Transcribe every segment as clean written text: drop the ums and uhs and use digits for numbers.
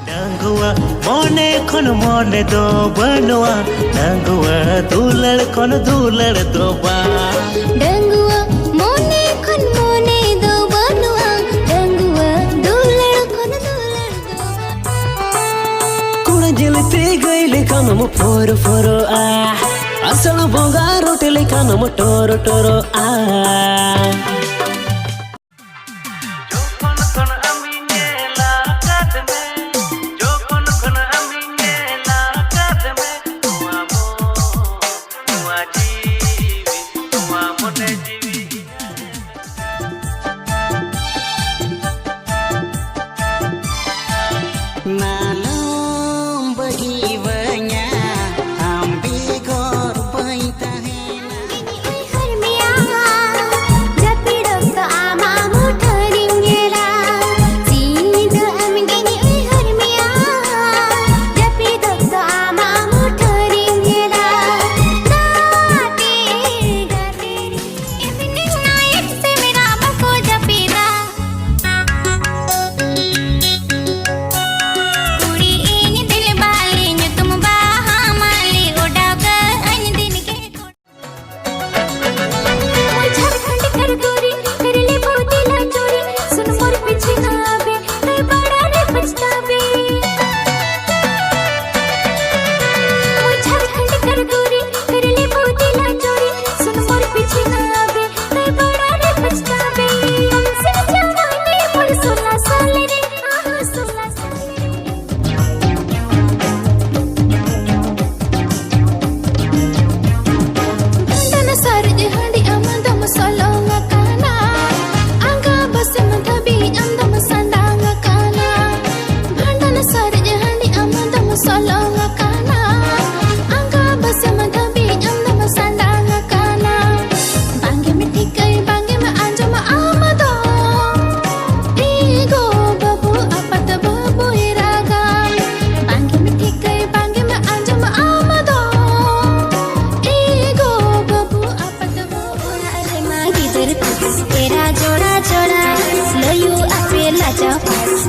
डांगुआ मोने खन मोने दो बनवा डांगुआ दुलड़ खन दुलड़ दो बा डांगुआ मोने खन मोने दो बनवा डांगुआ दुलड़ खन दुलड़ दो कुण जलते गईले कानम फोर फोरो आ असल बोगा रोटेले कानम टोरो टोरो आ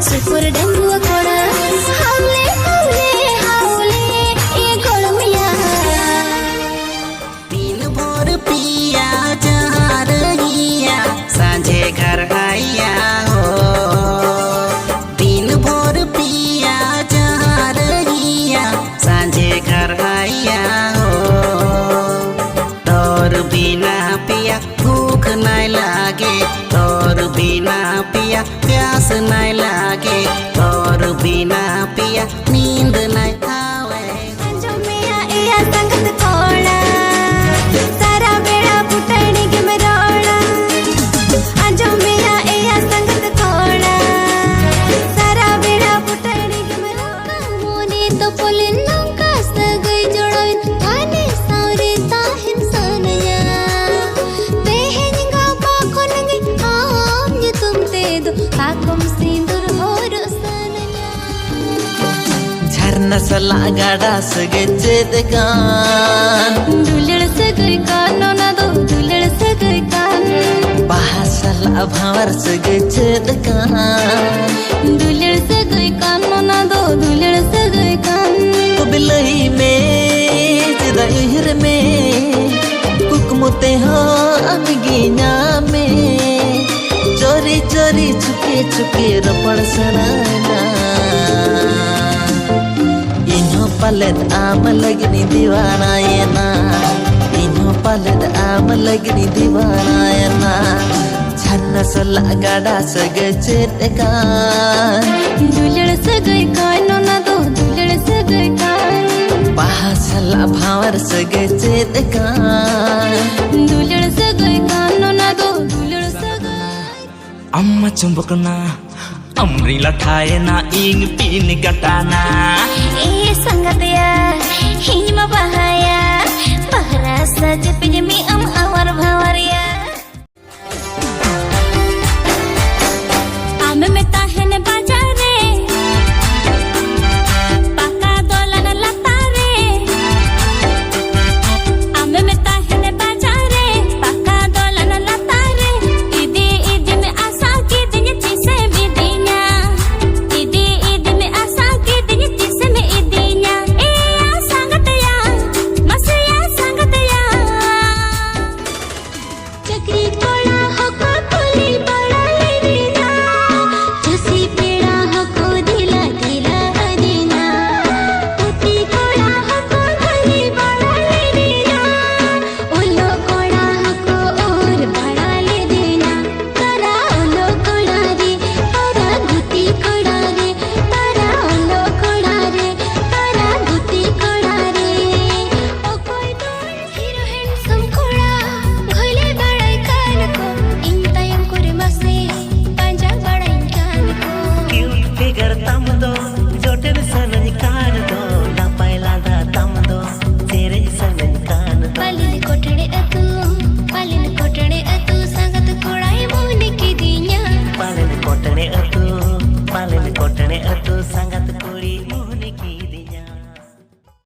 सुपर डांगुआ कोड़ा हावले हावले हावले ए गोलमिया दिन भर पिया जहाँ रहिया सांझे घर आया हो दिन भर पिया जहाँ रहिया सांझे घर आया हो तोर बिना पिया भूख नहीं लागे तोर बिना पिया प्यास नहीं लागे तोर बिना पिया नींद नहीं आवे जो मेरा एया संगत थोड़ा सारा बेड़ा पुटड़ी के मरोड़ा जो मेरा एया संगत थोड़ा सारा बेड़ा पुटड़ी के मरोड़ा मोने तो पोले लंका सगई जोड़ोई काने सारे ताहिन सनया बहन गा पाखो नंगे आम ये तुम ते दो पाकुम सिंदूर हो रसनया झरना सला गाड़ा सगे चेदगान दुलड़ सगई कानो ना दो दुलड़ सगई कान bahasala भावर सगे चेदगान दुलड़ सगई कानो ना दो दुलड़ सगई कान तो बिलही में चिदाइर में कुकमुते हो अनगिना में चोरी चोरी छुपे छुपे रपड़ सराना इन्हों पलट आम लगनी दीवाना ये ना इन्हों पलट आम लगनी दीवाना ये ना झरना सला गाड़ा सगे चेदगान दुलड़ सगई कानो ना दो दुलड़ सगई कान bahasala भावर सगे चेदगान दुलड़ सगई कानो ना दो दुलड़ सगई अम्मा चुंबकना अमरी लठाएना इंग पीन गटाना ए संगतया हिमा बहाया बहरा सज पिजमी अम अवर भवर